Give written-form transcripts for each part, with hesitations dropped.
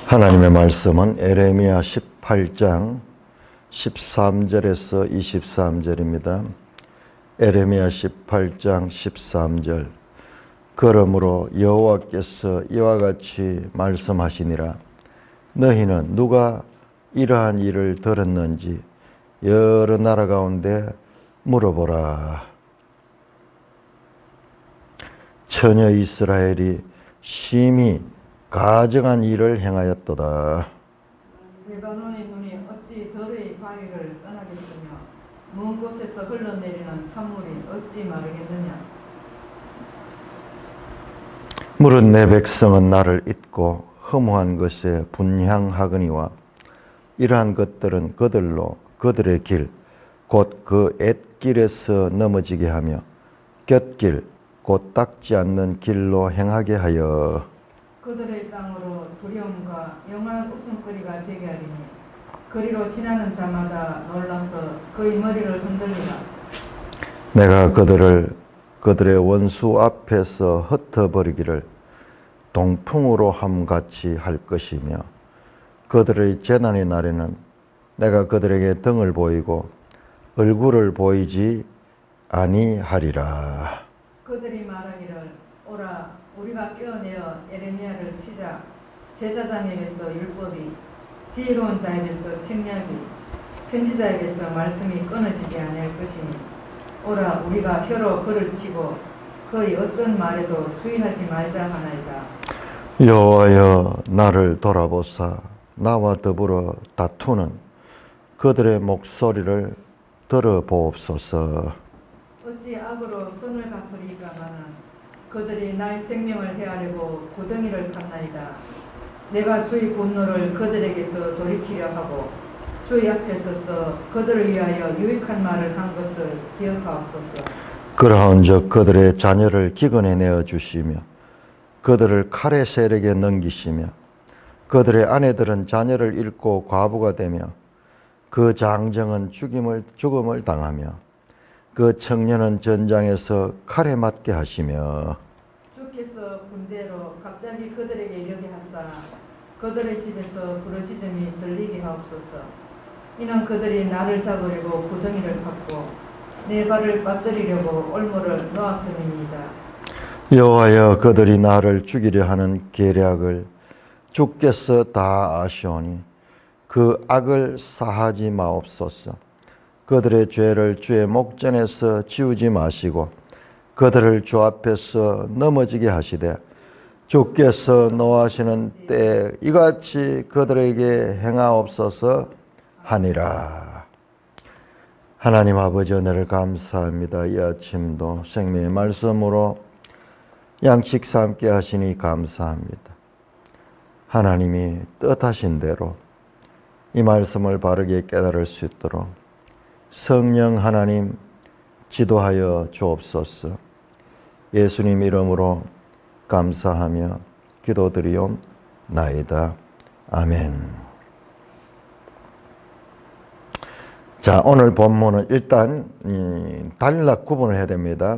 하나님의 말씀은 에레미야 18장 13절에서 23절입니다. 에레미야 18장 13절. 그러므로 여호와께서 이와 같이 말씀하시니라. 너희는 누가 이러한 일을 들었는지 여러 나라 가운데 물어보라. 처녀 이스라엘이 심히 가증한 일을 행하였도다. 레바논의 눈이 어찌 덜의 바위를 떠나겠으며 먼 곳에서 흘러내리는 찬물이 어찌 마르겠느냐. 물은 내 백성은 나를 잊고 허무한 것에 분향하거니와 이러한 것들은 그들로 그들의 길 곧 그 엣길에서 넘어지게 하며 곁길 곧 닦지 않는 길로 행하게 하여 그들의 땅으로 두려움과 영한 웃음거리가 되게 하리니 거리로 지나는 자마다 놀라서 그의 머리를 흔들리라. 내가 그들의 원수 앞에서 흩어버리기를 동풍으로 함같이 할 것이며 그들의 재난의 날에는 내가 그들에게 등을 보이고 얼굴을 보이지 아니하리라. 그들이 말하기를 오라 우리가 떼어내어 에레미야를 치자. 제사장에게서 율법이 지혜로운 자에게서 책략이 선지자에게서 말씀이 끊어지지 않을 것이니 오라 우리가 혀로 그를 치고 그의 어떤 말에도 주의하지 말자 하나이다. 여호와여 나를 돌아보사 나와 더불어 다투는 그들의 목소리를 들어보옵소서. 어찌 악으로 선을 갚으리까마는 그들이 나의 생명을 헤아리고 고덩이를 팠나이다. 내가 주의 분노를 그들에게서 돌이키려 하고 주의 앞에 서서 그들을 위하여 유익한 말을 한 것을 기억하옵소서. 그러한즉 그들의 자녀를 기근에 내어주시며 그들을 칼의 세력에 넘기시며 그들의 아내들은 자녀를 잃고 과부가 되며 그 장정은 죽음을 당하며 그 청년은 전장에서 칼에 맞게 하시며 주께서 군대로 갑자기 그들에게 이르게 하사 그들의 집에서 부르짖음이 들리게 하옵소서. 이는 그들이 나를 잡으려고 구덩이를 팠고 내 발을 빠뜨리려고 올무를 놓았음이니이다. 여호와여 그들이 나를 죽이려 하는 계략을 주께서 다 아시오니 그 악을 사하지 마옵소서. 그들의 죄를 주의 목전에서 지우지 마시고 그들을 주 앞에서 넘어지게 하시되 주께서 노하시는 때에 이같이 그들에게 행하옵소서 하니라. 하나님 아버지 은혜를 감사합니다. 이 아침도 생명의 말씀으로 양식사 함께 하시니 감사합니다. 하나님이 뜻하신 대로 이 말씀을 바르게 깨달을 수 있도록 성령 하나님 지도하여 주옵소서. 예수님 이름으로 감사하며 기도드리옵나이다. 아멘. 자, 오늘 본문은 일단 단락 구분을 해야 됩니다.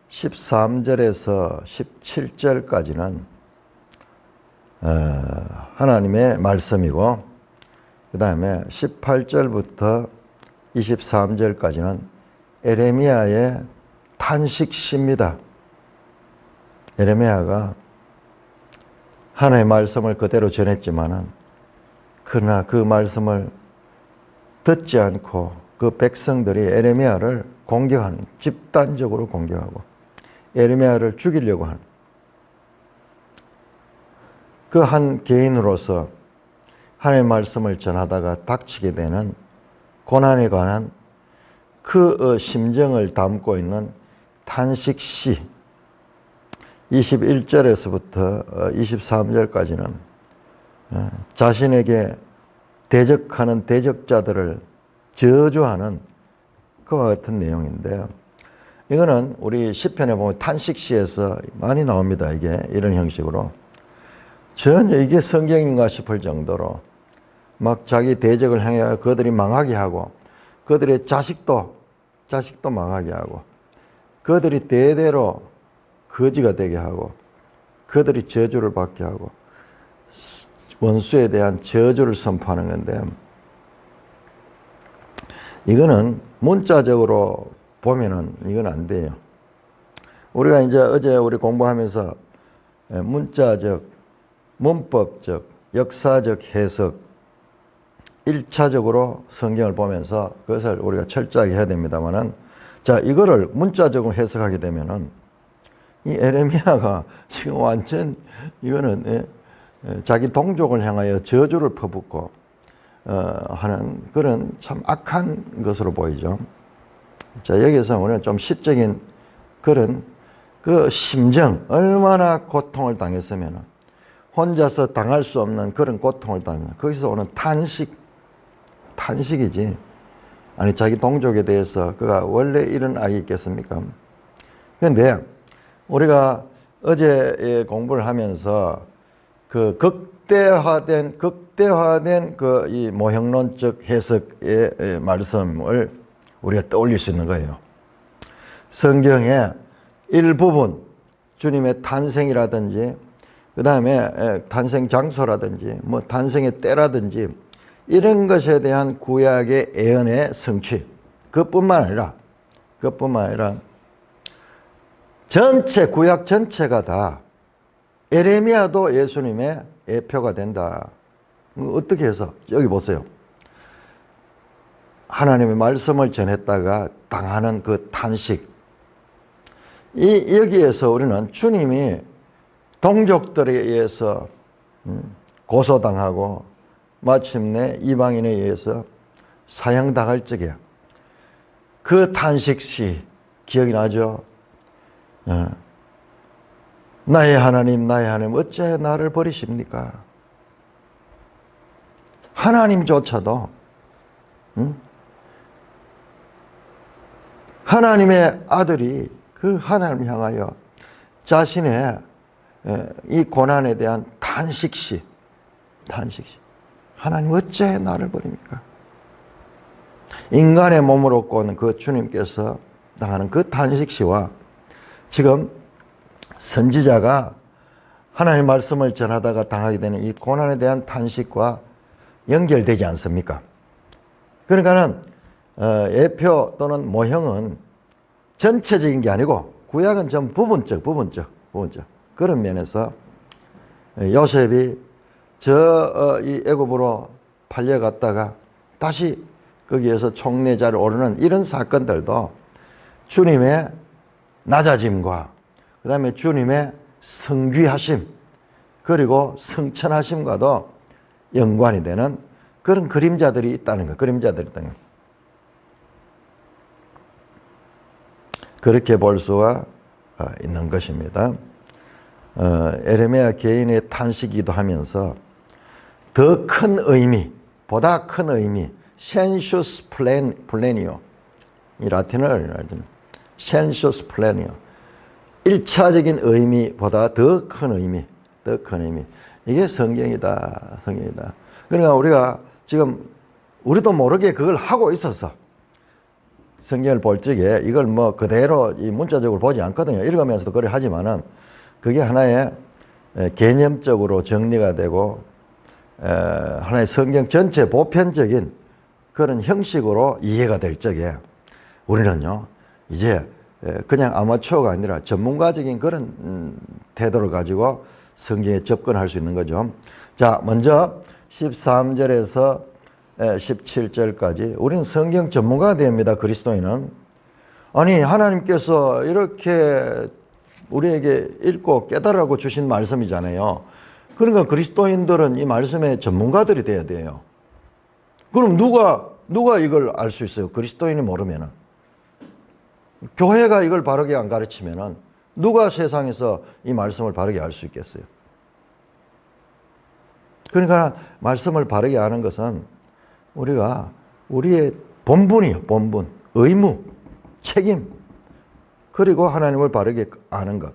13절에서 17절까지는 하나님의 말씀이고 그 다음에 18절부터 23절까지는 에레미야의 탄식시입니다. 에레미야가 하나님의 말씀을 그대로 전했지만은 그러나 그 말씀을 듣지 않고 그 백성들이 에레미야를 공격하는, 집단적으로 공격하고 에레미야를 죽이려고 하는 그 한 개인으로서 하나님의 말씀을 전하다가 닥치게 되는 고난에 관한 그 심정을 담고 있는 탄식시 21절에서부터 23절까지는 자신에게 대적하는 대적자들을 저주하는 그와 같은 내용인데요. 이거는 우리 시편에 보면 탄식시에서 많이 나옵니다. 이게 이런 형식으로. 전혀 이게 성경인가 싶을 정도로 막 자기 대적을 향해 그들이 망하게 하고 그들의 자식도 망하게 하고 그들이 대대로 거지가 되게 하고 그들이 저주를 받게 하고 원수에 대한 저주를 선포하는 건데, 이거는 문자적으로 보면은 이건 안 돼요. 우리가 이제 어제 우리 공부하면서 문자적, 문법적, 역사적 해석 1차적으로 성경을 보면서 그것을 우리가 철저하게 해야 됩니다만은, 자, 이거를 문자적으로 해석하게 되면은 이 에레미야가 지금 완전 이거는 자기 동족을 향하여 저주를 퍼붓고 하는 그런 참 악한 것으로 보이죠. 자, 여기서 우리는 좀 시적인 그런 그 심정, 얼마나 고통을 당했으면 혼자서 당할 수 없는 그런 고통을 당하면 거기서 오는 탄식이지. 아니, 자기 동족에 대해서 그가 원래 이런 악이 있겠습니까? 그런데 우리가 어제 공부를 하면서 그 극대화된 그 이 모형론적 해석의 말씀을 우리가 떠올릴 수 있는 거예요. 성경의 일부분, 주님의 탄생이라든지, 그 다음에 탄생 장소라든지, 뭐 탄생의 때라든지, 이런 것에 대한 구약의 예언의 성취, 그뿐만 아니라 전체, 구약 전체가 다 에레미야도 예수님의 예표가 된다. 어떻게 해서? 여기 보세요. 하나님의 말씀을 전했다가 당하는 그 탄식. 여기에서 우리는 주님이 동족들에 의해서 고소당하고 마침내 이방인에 의해서 사형당할 적에 그 탄식시 기억이 나죠? 나의 하나님 어찌하여 나를 버리십니까? 하나님조차도 하나님의 아들이 그 하나님을 향하여 자신의 이 고난에 대한 탄식시 하나님 어찌하여 나를 버립니까? 인간의 몸을 얻고 온 그 주님께서 당하는 그 탄식시와 지금 선지자가 하나님의 말씀을 전하다가 당하게 되는 이 고난에 대한 탄식과 연결되지 않습니까? 그러니까는 예표 또는 모형은 전체적인 게 아니고 구약은 좀 부분적 그런 면에서 요셉이 이 애굽으로 팔려갔다가 다시 거기에서 총리자를 오르는 이런 사건들도 주님의 낮아짐과 그 다음에 주님의 성귀하심 그리고 성천하심과도 연관이 되는 그런 그림자들이 있다는 거. 그렇게 볼 수가 있는 것입니다. 에레미야 개인의 탄식이기도 하면서 더 큰 의미, 보다 큰 의미, sensus plenior, 이 라틴어를 sensus plenior, 1차적인 의미보다 더 큰 의미, 이게 성경이다. 그러니까 우리가 지금 우리도 모르게 그걸 하고 있어서 성경을 볼 적에 이걸 뭐 그대로 이 문자적으로 보지 않거든요. 읽으면서도 그래 하지만은 그게 하나의 개념적으로 정리가 되고 하나의 성경 전체 보편적인 그런 형식으로 이해가 될 적에 우리는요 이제 그냥 아마추어가 아니라 전문가적인 그런 태도를 가지고 성경에 접근할 수 있는 거죠. 자, 먼저 13절에서 17절까지 우리는 성경 전문가가 됩니다. 그리스도인은. 아니, 하나님께서 이렇게 우리에게 읽고 깨달으라고 주신 말씀이잖아요. 그러니까 그리스도인들은 이 말씀의 전문가들이 돼야 돼요. 그럼 누가 이걸 알 수 있어요? 그리스도인이 모르면은. 교회가 이걸 바르게 안 가르치면은 누가 세상에서 이 말씀을 바르게 알 수 있겠어요? 그러니까 말씀을 바르게 아는 것은 우리가 우리의 본분이요. 본분, 의무, 책임, 그리고 하나님을 바르게 아는 것.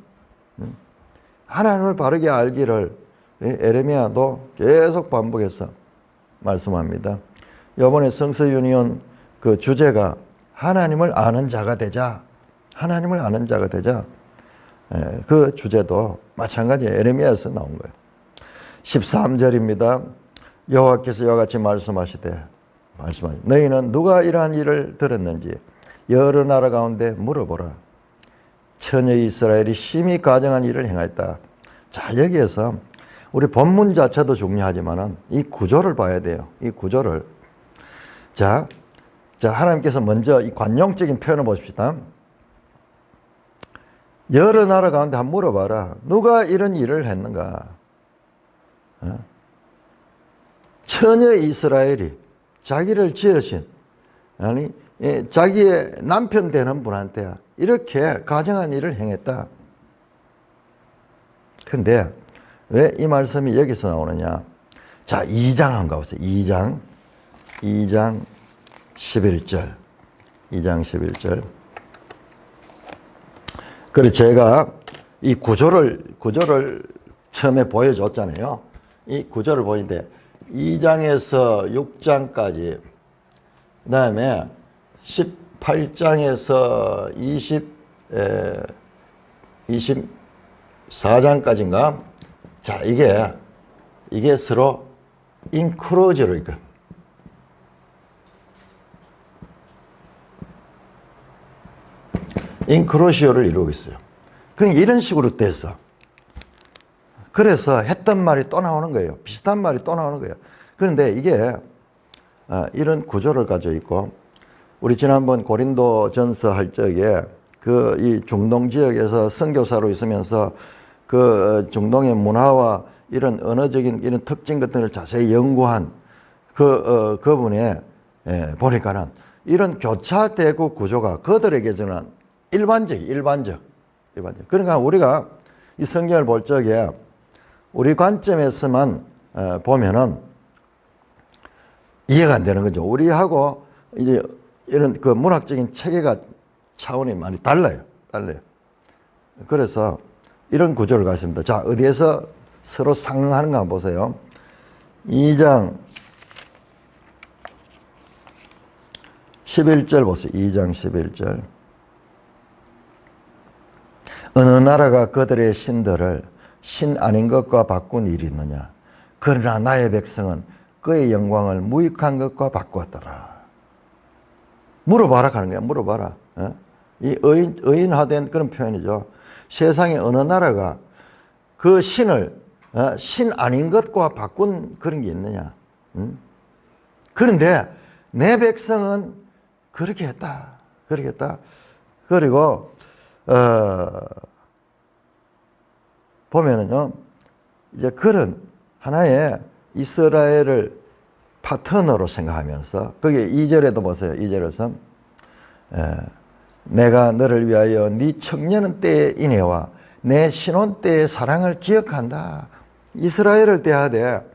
하나님을 바르게 알기를 에레미야도 계속 반복해서 말씀합니다. 이번에 성서유니온 그 주제가 하나님을 아는 자가 되자. 그 주제도 마찬가지예요. 에레미야에서 나온 거예요. 13절입니다. 여호와께서 이와 같이 말씀하시되 너희는 누가 이러한 일을 들었는지 여러 나라 가운데 물어보라. 처녀 이스라엘이 심히 가증한 일을 행하였다. 자, 여기에서 우리 본문 자체도 중요하지만은 이 구조를 봐야 돼요. 이 구조를. 자, 하나님께서 먼저 이 관용적인 표현을 보십시다. 여러 나라 가운데 한번 물어봐라. 누가 이런 일을 했는가? 처녀 이스라엘이 자기를 지으신, 아니, 자기의 남편 되는 분한테 이렇게 가증한 일을 행했다. 근데 왜 이 말씀이 여기서 나오느냐? 자, 2장 한번 가보세요. 2장 11절. 2장 11절. 그래, 제가 이 구조를 처음에 보여줬잖아요. 이 구조를 보이는데 2장에서 6장까지, 그 다음에 18장에서 24장까지인가? 자, 이게 서로 인크로즈로 있거든. 인크로시오를 이루고 있어요. 그러니까 이런 식으로 돼서, 그래서 했던 말이 또 나오는 거예요. 비슷한 말이 또 나오는 거예요. 그런데 이게 이런 구조를 가지고 있고, 우리 지난번 고린도전서 할 적에 이 중동 지역에서 선교사로 있으면서 그 중동의 문화와 이런 언어적인 이런 특징 같은 걸 자세히 연구한 그분에 보니까는 이런 교차대국 구조가 그들에게서는 일반적. 그러니까 우리가 이 성경을 볼 적에 우리 관점에서만 보면은 이해가 안 되는 거죠. 우리하고 이제 이런 그 문학적인 체계가 차원이 많이 달라요. 그래서 이런 구조를 가집니다. 자, 어디에서 서로 상응하는가 한번 보세요. 2장 11절 보세요. 2장 11절. 어느 나라가 그들의 신들을 신 아닌 것과 바꾼 일이 있느냐? 그러나 나의 백성은 그의 영광을 무익한 것과 바꾸었더라. 물어봐라 하는 거야. 물어봐라. 이 의인화된 그런 표현이죠. 세상에 어느 나라가 그 신을 신 아닌 것과 바꾼 그런 게 있느냐? 그런데 내 백성은 그렇게 했다. 그리고 보면은요, 이제 그런 하나의 이스라엘을 파트너로 생각하면서, 거기 2절에도 보세요. 2절에서 내가 너를 위하여 네 청년 때의 인애와 내 신혼 때의 사랑을 기억한다. 이스라엘을 대하되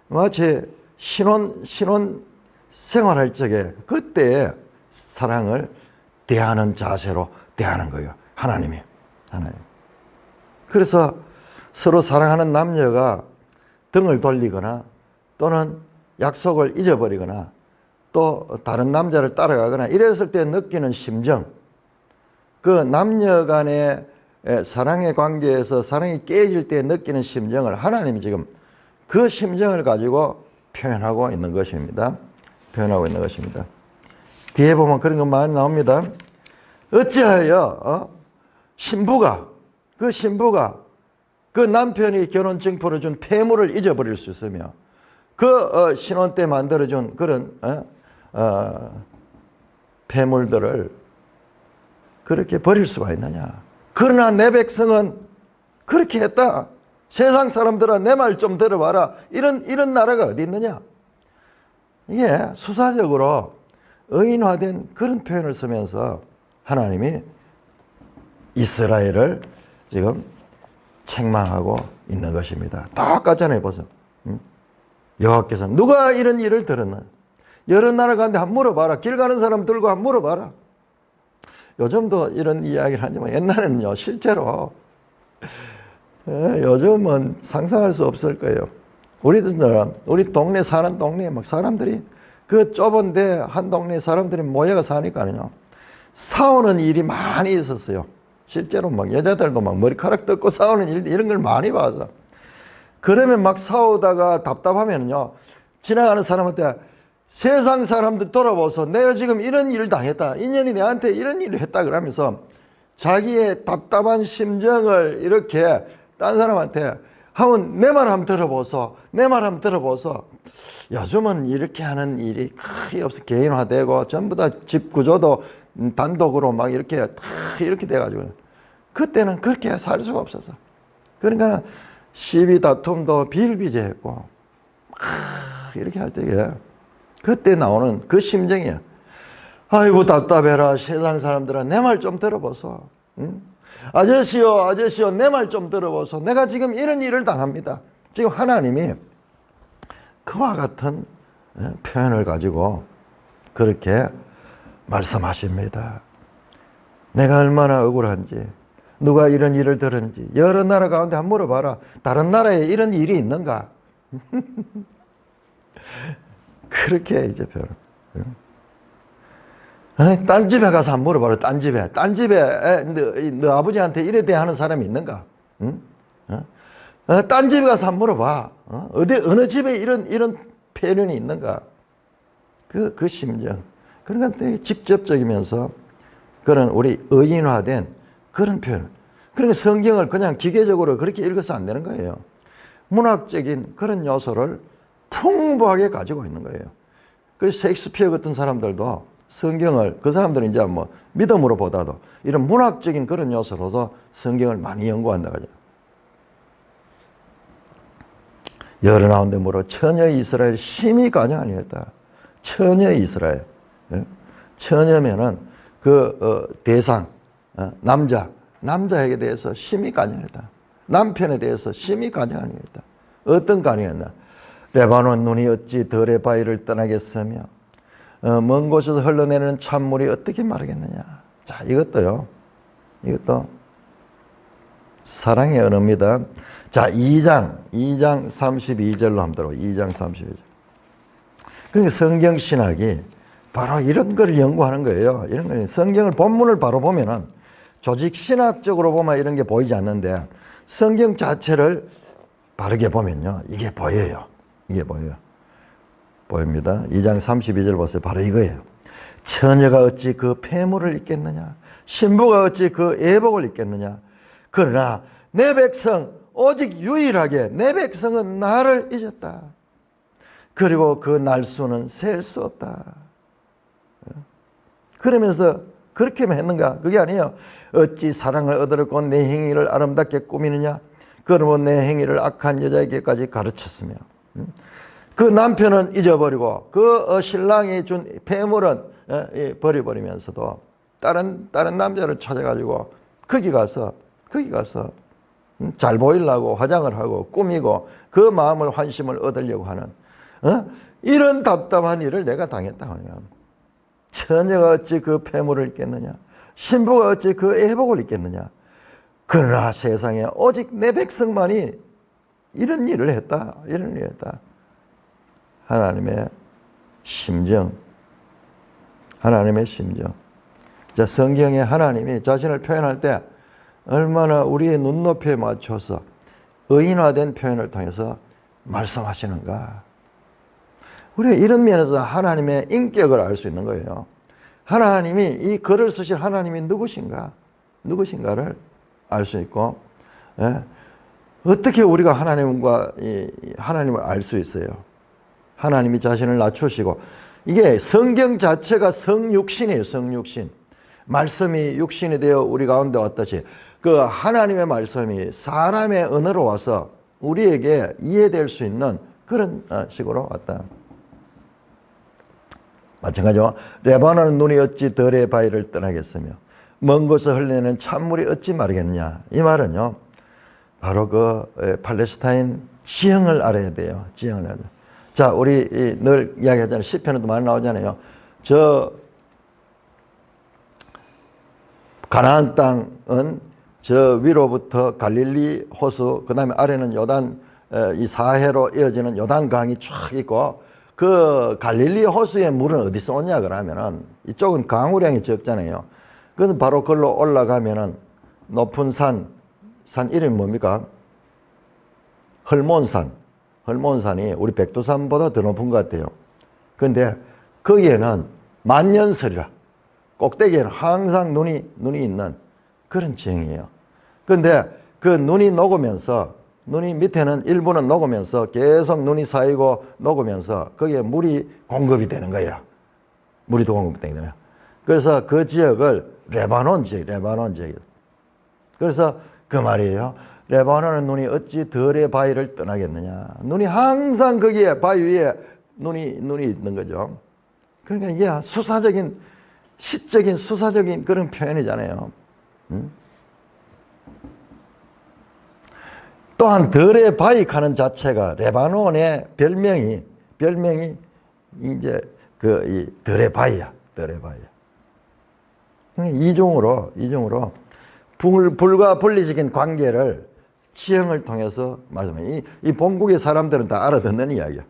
마치 신혼 생활할 적에 그때의 사랑을 대하는 자세로 대하는 거예요. 하나님. 그래서 서로 사랑하는 남녀가 등을 돌리거나 또는 약속을 잊어버리거나 또 다른 남자를 따라가거나 이랬을 때 느끼는 심정, 그 남녀 간의 사랑의 관계에서 사랑이 깨질 때 느끼는 심정을 하나님이 지금 그 심정을 가지고 표현하고 있는 것입니다. 뒤에 보면 그런 거 많이 나옵니다. 어찌하여 신부가 그 남편이 결혼 증표로 준 폐물을 잊어버릴 수 있으며 그 신혼 때 만들어준 그런 폐물들을 그렇게 버릴 수가 있느냐? 그러나 내 백성은 그렇게 했다. 세상 사람들아 내 말 좀 들어봐라. 이런 나라가 어디 있느냐? 이게 수사적으로 의인화된 그런 표현을 쓰면서 하나님이 이스라엘을 지금 책망하고 있는 것입니다. 똑같잖아요. 보세요. 여호와께서 누가 이런 일을 들었나? 여러 나라 가운데 한번 물어봐라. 길 가는 사람들과 한번 물어봐라. 요즘도 이런 이야기를 하지만 옛날에는요, 실제로 요즘은 상상할 수 없을 거예요. 우리 동네 사는 동네에 막 사람들이 그 좁은데 한 동네 사람들이 모여가 사니까요, 싸우는 일이 많이 있었어요. 실제로 막 여자들도 막 머리카락 뜯고 싸우는 일 이런 걸 많이 봐서 그러면 막 싸우다가 답답하면요, 지나가는 사람한테 세상 사람들 돌아보서 내가 지금 이런 일을 당했다, 인연이 내한테 이런 일을 했다 그러면서 자기의 답답한 심정을 이렇게 딴 사람한테 하면 내 말 한번 들어보소, 내 말 한번 들어보소. 요즘은 이렇게 하는 일이 크게 없어. 개인화되고 전부 다 집 구조도 단독으로 막 이렇게 돼가지고 그때는 그렇게 살 수가 없었어. 그러니까 시비 다툼도 비일비재했고 이렇게 할 때에 그때 나오는 그 심정이야. 아이고 답답해라. 세상 사람들아 내 말 좀 들어보소. 응? 아저씨요 내 말 좀 들어보소. 내가 지금 이런 일을 당합니다. 지금 하나님이 그와 같은 표현을 가지고 그렇게 말씀하십니다. 내가 얼마나 억울한지, 누가 이런 일을 들은지 여러 나라 가운데 한번 물어봐라. 다른 나라에 이런 일이 있는가? 그렇게 이제 표현. 딴 집에 가서 한번 물어봐라. 딴 집에 너 아버지한테 이래 대하는 사람이 있는가? 응? 딴 집에 가서 한번 물어봐. 어느 집에 이런 표현이 있는가? 그 심정. 그러니까 되게 직접적이면서 그런 우리 의인화된 그런 표현. 그러니까 성경을 그냥 기계적으로 그렇게 읽어서 안 되는 거예요. 문학적인 그런 요소를 풍부하게 가지고 있는 거예요. 그래서 셰익스피어 같은 사람들도 성경을, 그 사람들은 이제 뭐 믿음으로 보다도 이런 문학적인 그런 요소로도 성경을 많이 연구한다 그죠. 여러 나온데 뭐로 처녀 이스라엘 심히 가증 아니었다. 처녀 이스라엘. 처녀면은 대상, 남자에게 대해서 심히 가증했다. 남편에 대해서 심히 가증 아니었다. 어떤 가증이었나? 레바논 눈이 어찌 들의 바위를 떠나겠으며 먼 곳에서 흘러내리는 찬물이 어떻게 마르겠느냐. 자, 이것도 사랑의 언어입니다. 자, 2장 32절로 한번 들어요. 2장 32절. 그러니까 성경 신학이 바로 이런 걸 연구하는 거예요. 이런 걸, 성경을 본문을 바로 보면은 조직 신학적으로 보면 이런 게 보이지 않는데 성경 자체를 바르게 보면요, 이게 보여요. 이게 보여요. 보입니다. 2장 32절 보세요. 바로 이거예요. 처녀가 어찌 그 폐물을 입겠느냐, 신부가 어찌 그 애복을 입겠느냐. 그러나 내 백성, 오직 유일하게 내 백성은 나를 잊었다. 그리고 그 날수는 셀 수 없다. 그러면서 그렇게만 했는가? 그게 아니에요. 어찌 사랑을 얻으려고 내 행위를 아름답게 꾸미느냐. 그러면 내 행위를 악한 여자에게까지 가르쳤으며 그 남편은 잊어버리고 그 신랑이 준 폐물은 버려버리면서도 다른 남자를 찾아가지고 거기 가서 잘 보이려고 화장을 하고 꾸미고 그 마음을 환심을 얻으려고 하는 이런 답답한 일을 내가 당했다. 처녀가 어찌 그 폐물을 입겠느냐, 신부가 어찌 그 애복을 입겠느냐. 그러나 세상에 오직 내 백성만이 이런 일을 했다. 하나님의 심정. 자, 성경에 하나님이 자신을 표현할 때 얼마나 우리의 눈높이에 맞춰서 의인화된 표현을 통해서 말씀하시는가. 우리가 이런 면에서 하나님의 인격을 알 수 있는 거예요. 하나님이, 이 글을 쓰실 하나님이 누구신가를 알 수 있고, 어떻게 우리가 하나님을 알 수 있어요? 하나님이 자신을 낮추시고, 이게 성경 자체가 성육신이에요. 성육신. 말씀이 육신이 되어 우리 가운데 왔듯이 그 하나님의 말씀이 사람의 언어로 와서 우리에게 이해될 수 있는 그런 식으로 왔다. 마찬가지로 레바논 눈이 어찌 들의 바위를 떠나겠으며 먼 곳에 흘러내는 찬물이 어찌 마르겠느냐. 이 말은요, 바로 그 팔레스타인 지형을 알아야 돼요. 자, 우리 늘 이야기하잖아요. 시편에도 많이 나오잖아요. 저 가나안 땅은 저 위로부터 갈릴리 호수, 그 다음에 아래는 요단, 이 사해로 이어지는 요단강이 쫙 있고, 그 갈릴리 호수의 물은 어디서 오냐 그러면은 이쪽은 강우량이 적잖아요. 그래서 바로 걸로 올라가면은 높은 산 이름이 뭡니까? 헐몬산이 우리 백두산보다 더 높은 것 같아요. 근데 거기에는 만년설이라 꼭대기에는 항상 눈이 있는 그런 지형이에요. 근데 그 눈이 녹으면서 눈이 밑에는 일부는 녹으면서 계속 눈이 쌓이고 녹으면서 거기에 물이 공급이 되는 거야. 물이 공급되는 거야. 그래서 그 지역을 레바논 지역이에요. 그래서 그 말이에요. 레바논의 눈이 어찌 덜의 바위를 떠나겠느냐. 눈이 항상 거기에 바위 위에 눈이 있는 거죠. 그러니까 이게 시적인 수사적인 그런 표현이잖아요. 또한 덜의 바위카는 자체가 레바논의 별명이 이제 이 덜의 바위야. 이중으로 불과 분리적인 관계를 지형을 통해서 말씀해요. 이 본국의 사람들은 다 알아듣는 이야기야.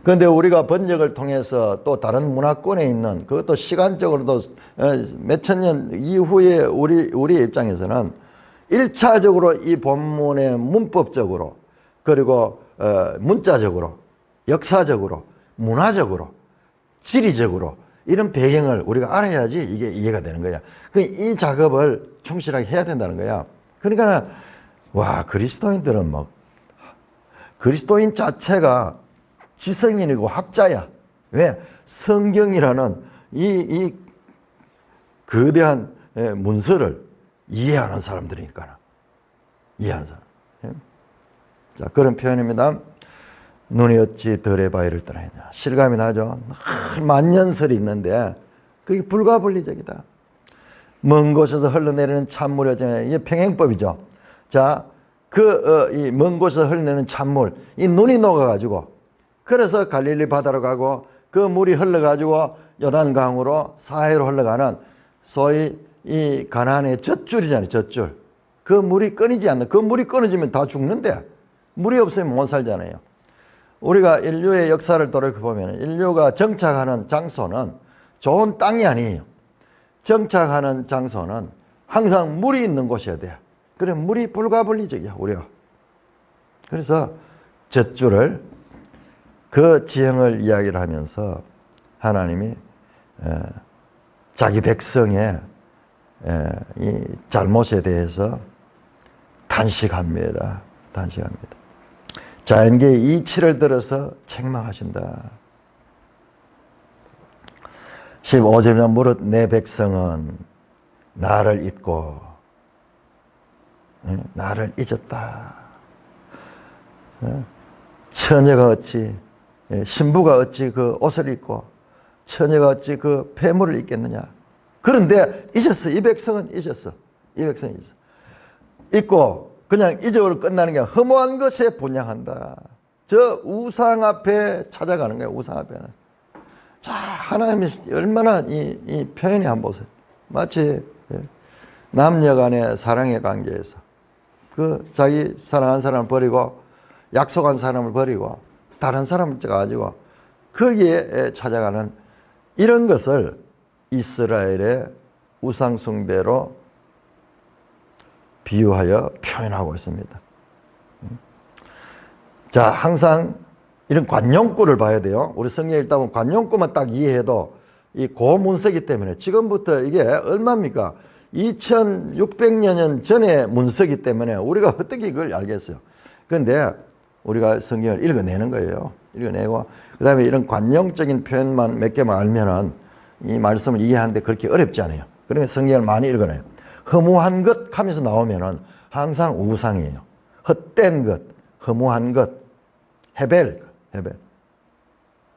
그런데 우리가 번역을 통해서 또 다른 문화권에 있는 그것도 시간적으로도 몇천 년 이후에 우리 입장에서는 1차적으로 이 본문의 문법적으로 그리고 문자적으로 역사적으로 문화적으로 지리적으로 이런 배경을 우리가 알아야지 이게 이해가 되는 거야. 이 작업을 충실하게 해야 된다는 거야. 그러니까 그리스도인들은 그리스도인 자체가 지성인이고 학자야. 왜? 성경이라는 이 거대한 문서를 이해하는 사람들이니까. 이해하는 사람. 자, 그런 표현입니다. 눈이 어찌 덜의 바위를 떠나느냐. 실감이 나죠. 만년설이 있는데 그게 불가분리적이다. 먼 곳에서 흘러내리는 찬물이 이게 평행법이죠. 자, 이 먼 곳에서 흘러내리는 찬물, 이 눈이 녹아가지고 그래서 갈릴리 바다로 가고 그 물이 흘러가지고 요단강으로 사해로 흘러가는 소위 이 가나안의 젖줄이잖아요. 젖줄. 그 물이 끊이지 않는, 그 물이 끊어지면 다 죽는데 물이 없으면 못 살잖아요. 우리가 인류의 역사를 돌이켜보면 인류가 정착하는 장소는 좋은 땅이 아니에요. 정착하는 장소는 항상 물이 있는 곳이어야 돼요. 그래, 물이 불가분리적이야, 우리가. 그래서 젖줄을 그 지형을 이야기를 하면서 하나님이 자기 백성의 이 잘못에 대해서 단식합니다. 자연계의 이치를 들어서 책망하신다. 15절에 무릇 내 백성은 나를 잊고 나를 잊었다. 처녀가 어찌 신부가 어찌 그 옷을 입고 처녀가 어찌 그 폐물을 입겠느냐. 그런데 잊었어. 이 백성은 잊었어. 잊고 그냥 잊어버리고 끝나는 게 허무한 것에 분향한다. 저 우상 앞에 찾아가는 거예요. 우상 앞에. 자, 하나님이 얼마나 이 표현이 한번 보세요. 마치 남녀 간의 사랑의 관계에서 그 자기 사랑한 사람을 버리고 약속한 사람을 버리고 다른 사람을 가지고 거기에 찾아가는 이런 것을 이스라엘의 우상숭배로 비유하여 표현하고 있습니다. 자, 항상 이런 관용구를 봐야 돼요. 우리 성경에 읽다 보면 관용구만 딱 이해해도 이 고문서기 때문에 지금부터 이게 얼마입니까? 2600여 년 전의 문서기 때문에 우리가 어떻게 이걸 알겠어요? 그런데 우리가 성경을 읽어내는 거예요. 읽어내고 그 다음에 이런 관용적인 표현만 몇 개만 알면은 이 말씀을 이해하는데 그렇게 어렵지 않아요. 그러니까 성경을 많이 읽어내요. 허무한 것 하면서 나오면은 항상 우상이에요. 헛된 것, 허무한 것, 헤벨.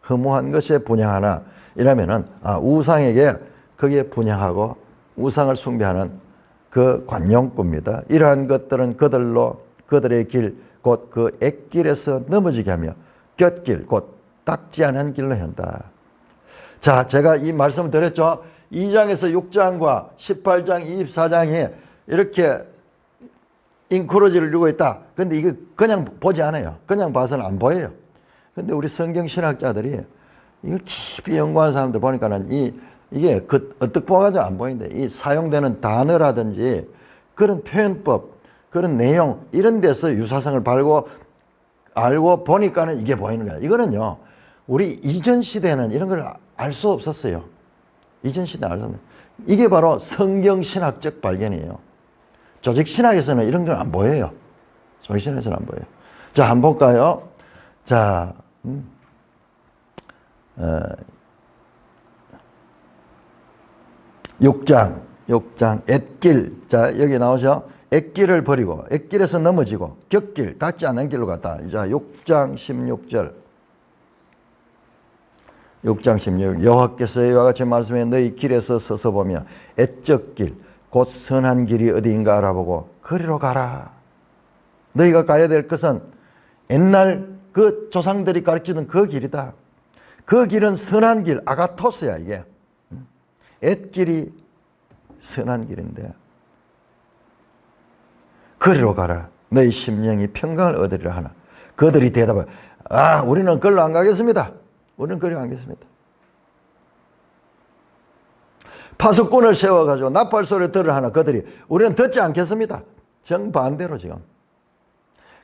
허무한 것에 분향하나 이러면은 우상에게 거기에 분향하고 우상을 숭배하는 그 관용구입니다. 이러한 것들은 그들의 길 곧 그 액길에서 넘어지게 하며 곁길 곧 닦지 않은 길로 한다. 자, 제가 이 말씀을 드렸죠. 2장에서 6장과 18장, 24장에 이렇게 인크로지를 이루고 있다. 근데 이거 그냥 보지 않아요. 그냥 봐서는 안 보여요. 근데 우리 성경 신학자들이 이걸 깊이 연구하는 사람들 보니까는 이게 어떻게 보아가지고 안 보이는데 이 사용되는 단어라든지 그런 표현법 그런 내용 이런 데서 유사성을 알고 보니까는 이게 보이는 거야. 이거는요. 우리 이전 시대는 이런 걸 알 수 없었어요. 이전 시대는 알 수 없어요. 이게 바로 성경신학적 발견이에요. 조직신학에서는 이런 건 안 보여요. 조직신학에서는 안 보여요. 자, 한번 볼까요? 자, 6장, 엣길. 자, 여기 나오죠? 엣길을 버리고, 엣길에서 넘어지고, 곁길, 닿지 않는 길로 갔다. 자, 6장 16절. 6장 16절. 여호와께서 이와 같이 말씀해 너희 길에서 서서 보며, 애적 길, 곧 선한 길이 어디인가 알아보고, 거리로 가라. 너희가 가야 될 것은 옛날 그 조상들이 가르치던 그 길이다. 그 길은 선한 길, 아가토스야, 이게. 엣길이 선한 길인데 거리로 가라. 너희 심령이 평강을 얻으리라 하나. 그들이 대답을 우리는 그걸로 안 가겠습니다. 우리는 그리로 안 가겠습니다. 파수꾼을 세워가지고 나팔 소리를 들으라 하나. 그들이 우리는 듣지 않겠습니다. 정반대로 지금.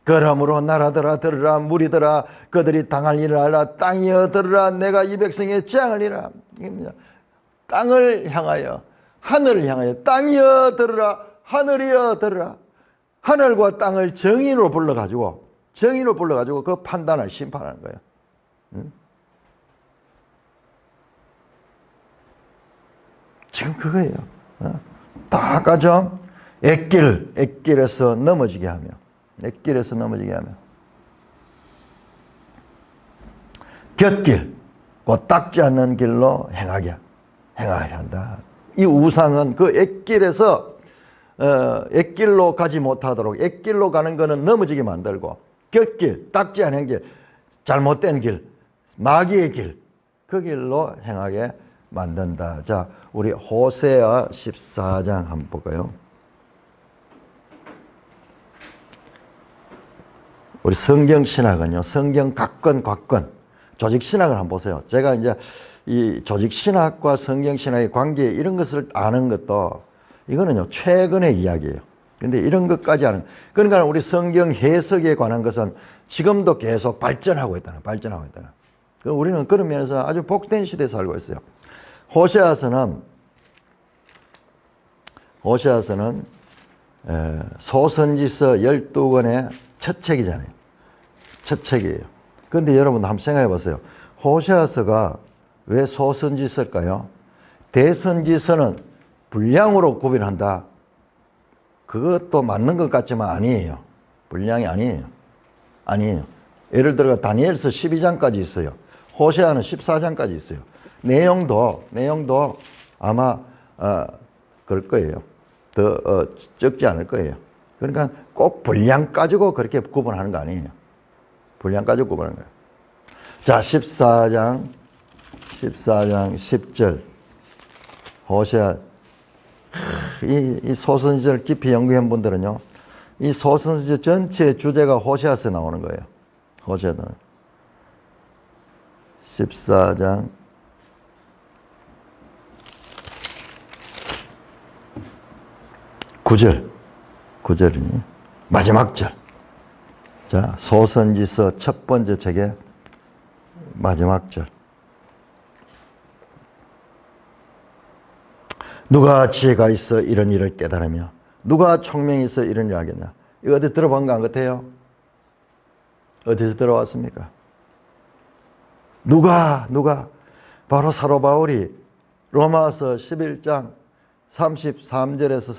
그러므로 나라들아 들으라. 무리들아 그들이 당할 일을 알라. 땅이여 들으라. 내가 이 백성의 재앙을 이라. 땅을 향하여 하늘을 향하여 땅이여 들으라. 하늘이여 들으라. 하늘과 땅을 정의로 불러가지고 그 판단을 심판하는 거예요. 지금 그거예요. 다 가죠. 엣길에서 넘어지게 하며 곁길, 곧 닦지 않는 길로 행하게 한다. 이 우상은 그 엣길에서 엣길로 가지 못하도록 엣길로 가는 거는 넘어지게 만들고 곁길, 닦지 않은 길, 잘못된 길, 마귀의 길, 그 길로 행하게 만든다. 자, 우리 호세아 14장 한번 볼까요? 우리 성경신학은요, 성경 각권, 조직신학을 한번 보세요. 제가 이제 이 조직신학과 성경신학의 관계 이런 것을 아는 것도 이거는요, 최근의 이야기예요. 근데 이런 것까지 아는, 그러니까 우리 성경 해석에 관한 것은 지금도 계속 발전하고 있다는. 우리는 그런 면에서 아주 복된 시대에 살고 있어요. 호세아서는 소선지서 12권의 첫 책이잖아요. 첫 책이에요. 그런데 여러분도 한번 생각해 보세요. 호세아서가 왜 소선지서일까요? 대선지서는 분량으로 구별한다. 그것도 맞는 것 같지만 아니에요. 분량이 아니에요. 예를 들어 다니엘서 12장까지 있어요. 호세아는 14장까지 있어요. 내용도 아마 그럴 거예요. 더 적지 않을 거예요. 그러니까 꼭 분량 가지고 그렇게 구분하는 거 아니에요. 분량 가지고 구분하는 거예요. 자, 14장 10절. 호세아. 이 소선지서를 깊이 연구한 분들은요, 이 소선지서 전체의 주제가 호세아서에 나오는 거예요. 호세아는 14장 9절이니 마지막 절. 자, 소선지서 첫 번째 책의 마지막 절. 누가 지혜가 있어 이런 일을 깨달으며 누가 총명이 있어 이런 일을 하겠냐. 이거 어디 들어본 거 안 같아요? 어디서 들어왔습니까? 누가 바로 사도 바울이 로마서 11장 33절에서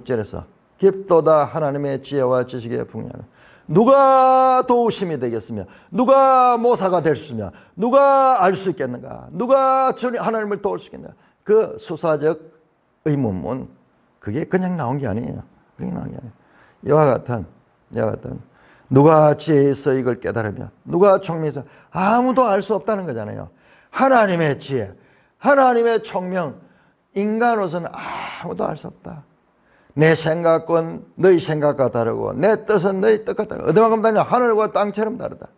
36절에서 깊도다 하나님의 지혜와 지식의 풍요하며 누가 도우심이 되겠으며 누가 모사가 될 수 있으며 누가 알 수 있겠는가. 누가 주님 하나님을 도울 수 있겠는가. 그 수사적 의문문, 그게 그냥 나온 게 아니에요. 이와 같은 누가 지혜에 있어 이걸 깨달으며 누가 총명에 있어 아무도 알 수 없다는 거잖아요. 하나님의 지혜, 하나님의 총명, 인간으로서는 아무도 알 수 없다. 내 생각은 너희 생각과 다르고 내 뜻은 너희 뜻과 다르고 어디만큼 다르냐. 하늘과 땅처럼 다르다.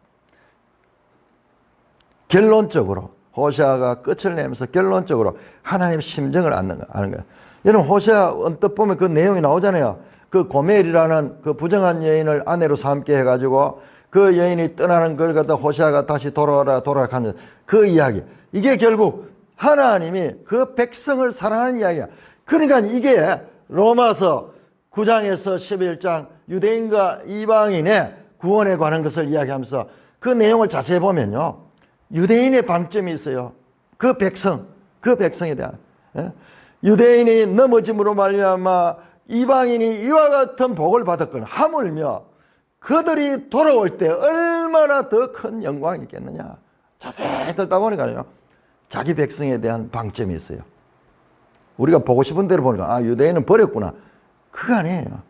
결론적으로 호세아가 끝을 내면서 결론적으로 하나님의 심정을 아는 거야. 여러분 호세아 언뜻 보면 그 내용이 나오잖아요. 그 고멜이라는 그 부정한 여인을 아내로 삼게 해가지고 그 여인이 떠나는 걸 갖다 호세아가 다시 돌아오라 하는 그 이야기. 이게 결국 하나님이 그 백성을 사랑하는 이야기야. 그러니까 이게 로마서 9장에서 11장 유대인과 이방인의 구원에 관한 것을 이야기하면서 그 내용을 자세히 보면요. 유대인의 방점이 있어요. 그 백성에 대한. 유대인이 넘어짐으로 말미암아 이방인이 이와 같은 복을 받았거나 하물며 그들이 돌아올 때 얼마나 더 큰 영광이 있겠느냐. 자세히 듣다 보니까요. 자기 백성에 대한 방점이 있어요. 우리가 보고 싶은 대로 보니까 유대인은 버렸구나. 그거 아니에요.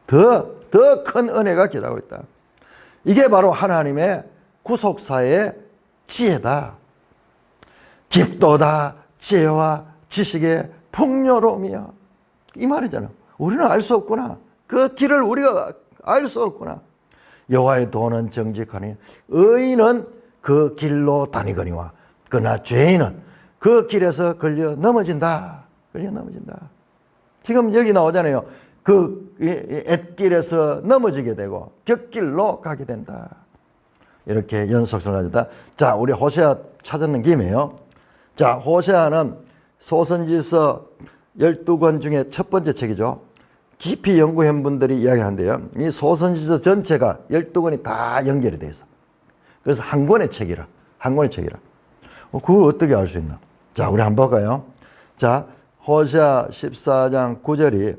더 큰 은혜가 기다리고 있다. 이게 바로 하나님의 구속사의 지혜다. 깊도다 지혜와 지식의 풍요로움이야. 이 말이잖아. 우리는 알 수 없구나. 그 길을 우리가 알 수 없구나. 여호와의 도는 정직하니 의인은 그 길로 다니거니와 그러나 죄인은 그 길에서 걸려 넘어진다. 지금 여기 나오잖아요. 그 엣길에서 넘어지게 되고 곁길로 가게 된다. 이렇게 연속성을 가졌다. 자, 우리 호세아 찾았는 김에요. 자, 호세아는 소선지서 12권 중에 첫 번째 책이죠. 깊이 연구한 분들이 이야기하는데요. 이 소선지서 전체가 12권이 다 연결이 돼 있어. 그래서 한 권의 책이라. 그거 어떻게 알 수 있나? 자, 우리 한번 볼까요? 자, 호세아 14장 9절이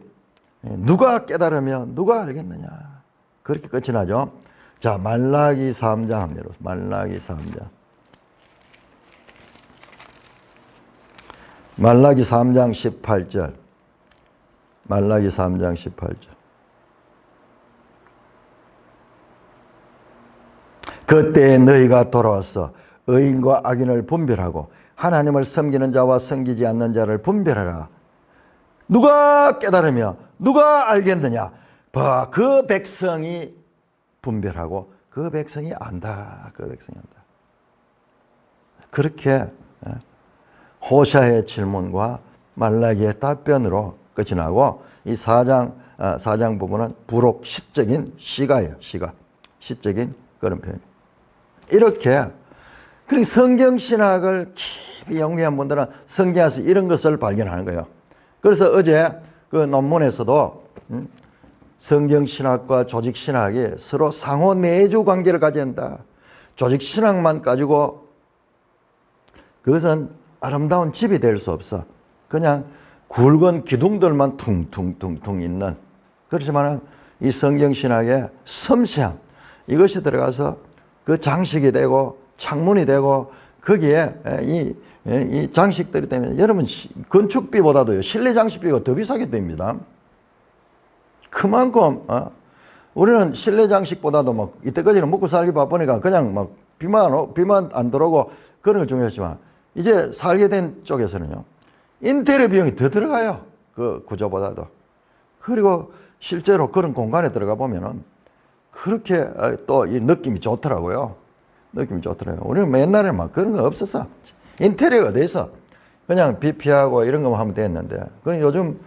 누가 깨달으면 누가 알겠느냐. 그렇게 끝이 나죠. 자, 말라기 3장 합니다. 말라기 3장. 말라기 3장 18절. 말라기 3장 18절. 그때 너희가 돌아와서 의인과 악인을 분별하고 하나님을 섬기는 자와 섬기지 않는 자를 분별하라. 누가 깨달으며 누가 알겠느냐. 그 백성이 분별하고 그 백성이 안다. 그렇게 호세아의 질문과 말라기의 답변으로 끝이 나고 이 4장 부분은 부록 시적인 시가예요. 시적인 그런 표현이에요. 이렇게 그리고 성경신학을 깊이 연구한 분들은 성경에서 이런 것을 발견하는 거예요. 그래서 어제 그 논문에서도 성경신학과 조직신학이 서로 상호 내주 관계를 가져야 한다. 조직신학만 가지고 그것은 아름다운 집이 될 수 없어. 그냥 굵은 기둥들만 퉁퉁퉁퉁 있는. 그렇지만 이 성경신학의 섬세함 이것이 들어가서 그 장식이 되고 창문이 되고 거기에 이 장식들이 때문에 여러분 건축비보다도요 실내 장식비가 더 비싸게 됩니다. 그만큼 우리는 실내 장식보다도 막 이때까지는 먹고 살기 바쁘니까 그냥 막 비만 안 들어오고 그런 걸 중요했지만 이제 살게 된 쪽에서는요 인테리어 비용이 더 들어가요. 그 구조보다도. 그리고 실제로 그런 공간에 들어가 보면은 그렇게 또 이 느낌이 좋더라고요. 우리는 옛날에 막 그런 거 없었어. 인테리어가 어디 있어? 그냥 비 피하고 이런 것만 하면 됐는데. 그럼 요즘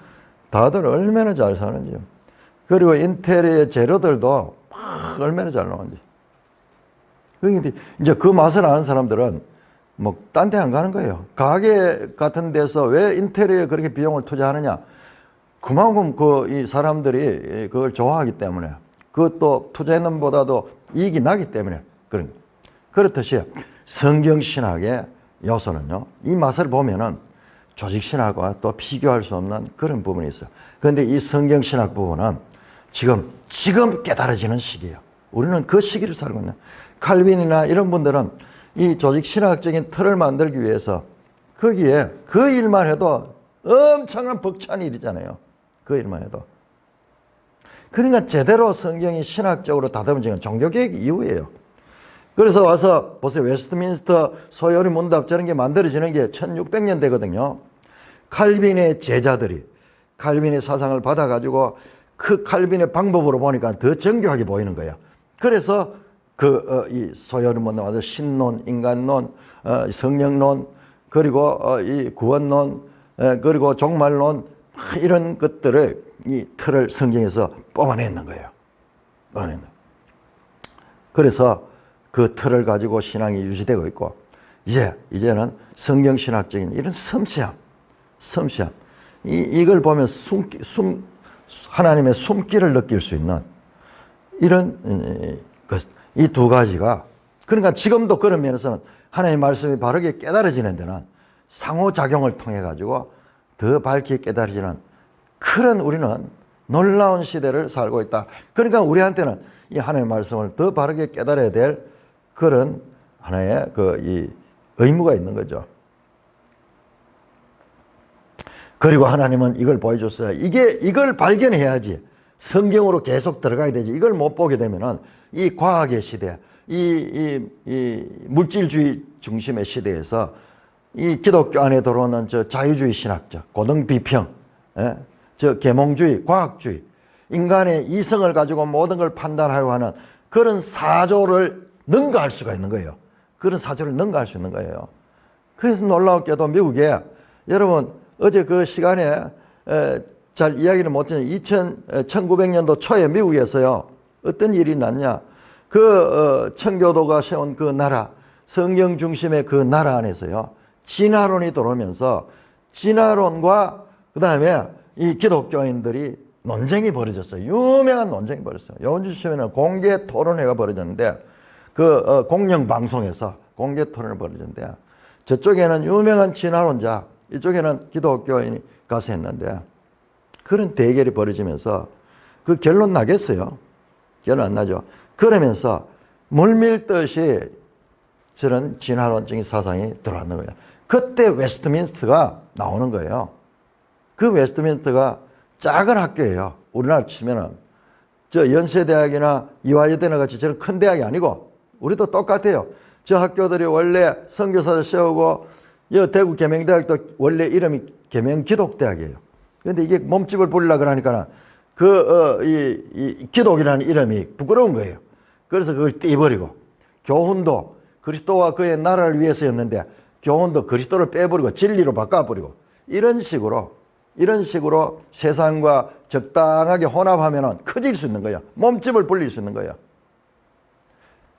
다들 얼마나 잘 사는지. 그리고 인테리어 재료들도 막 얼마나 잘 나오는지. 그런데 이제 그 맛을 아는 사람들은 뭐 딴 데 안 가는 거예요. 가게 같은 데서 왜 인테리어에 그렇게 비용을 투자하느냐? 그만큼 이 사람들이 그걸 좋아하기 때문에 그것도 투자했는 보다도 이익이 나기 때문에 그런 거예요. 그렇듯이 성경신학의 요소는요. 이 맛을 보면은 조직신학과 또 비교할 수 없는 그런 부분이 있어요. 그런데 이 성경신학 부분은 지금 깨달아지는 시기예요. 우리는 그 시기를 살고 있는. 칼빈이나 이런 분들은 이 조직신학적인 틀을 만들기 위해서 거기에 그 일만 해도 엄청난 벅찬 일이잖아요. 그 일만 해도. 그러니까 제대로 성경이 신학적으로 다듬어지는 종교개혁 이후예요. 그래서 와서 보세요. 웨스트민스터 소요리 문답 저런 게 만들어지는 게 1600년대거든요. 칼빈의 제자들이 칼빈의 사상을 받아가지고 그 칼빈의 방법으로 보니까 더 정교하게 보이는 거예요. 그래서 이 소요리 문답, 신론, 인간론, 성령론, 그리고 이 구원론, 그리고 종말론 이런 것들을 이 틀을 성경에서 뽑아냈는 거예요. 뽑아냈는 거예요. 그래서 그 틀을 가지고 신앙이 유지되고 있고, 이제는 성경신학적인 이런 섬세함. 이걸 보면 하나님의 숨기를 느낄 수 있는 이런 이 두 가지가, 그러니까 지금도 그런 면에서는 하나님의 말씀이 바르게 깨달아지는 데는 상호작용을 통해 가지고 더 밝게 깨달아지는 그런 우리는 놀라운 시대를 살고 있다. 그러니까 우리한테는 이 하나님의 말씀을 더 바르게 깨달아야 될 그런 하나의 이 의무가 있는 거죠. 그리고 하나님은 이걸 보여줬어요. 이걸 발견해야지 성경으로 계속 들어가야 되지. 이걸 못 보게 되면은 이 과학의 시대, 이 물질주의 중심의 시대에서 이 기독교 안에 들어오는 저 자유주의 신학적, 고등비평, 저 계몽주의, 과학주의, 인간의 이성을 가지고 모든 걸 판단하려고 하는 그런 사조를 능가할 수가 있는 거예요. 그런 사조를 능가할 수 있는 거예요. 그래서 놀라웠게도 미국에, 여러분 어제 그 시간에 잘 이야기를 못했지만 1900년도 초에 미국에서요 어떤 일이 났냐, 청교도가 세운 그 나라, 성경 중심의 그 나라 안에서요 진화론이 들어오면서 진화론과 그 다음에 이 기독교인들이 논쟁이 벌어졌어요. 유명한 논쟁이 벌어졌어요. 요즘에는 공개 토론회가 벌어졌는데, 공영방송에서 공개 토론이 벌어졌는데, 저쪽에는 유명한 진화론자, 이쪽에는 기독교인이 가서 했는데, 그런 대결이 벌어지면서 그 결론 나겠어요? 결론 안 나죠. 그러면서 물밀듯이 저런 진화론적인 사상이 들어왔는 거예요. 그때 웨스트민스터가 나오는 거예요. 그 웨스트민스터가 작은 학교예요. 우리나라 치면은 저 연세대학이나 이화여대나 같이 저런 큰 대학이 아니고, 우리도 똑같아요. 저 학교들이 원래 선교사들 세우고, 대구 계명대학도 원래 이름이 계명기독대학이에요. 근데 이게 몸집을 부리려고 그러니까 이 기독이라는 이름이 부끄러운 거예요. 그래서 그걸 떼버리고, 교훈도 그리스도와 그의 나라를 위해서였는데 교훈도 그리스도를 빼버리고 진리로 바꿔버리고, 이런 식으로 세상과 적당하게 혼합하면 커질 수 있는 거예요. 몸집을 불릴 수 있는 거예요.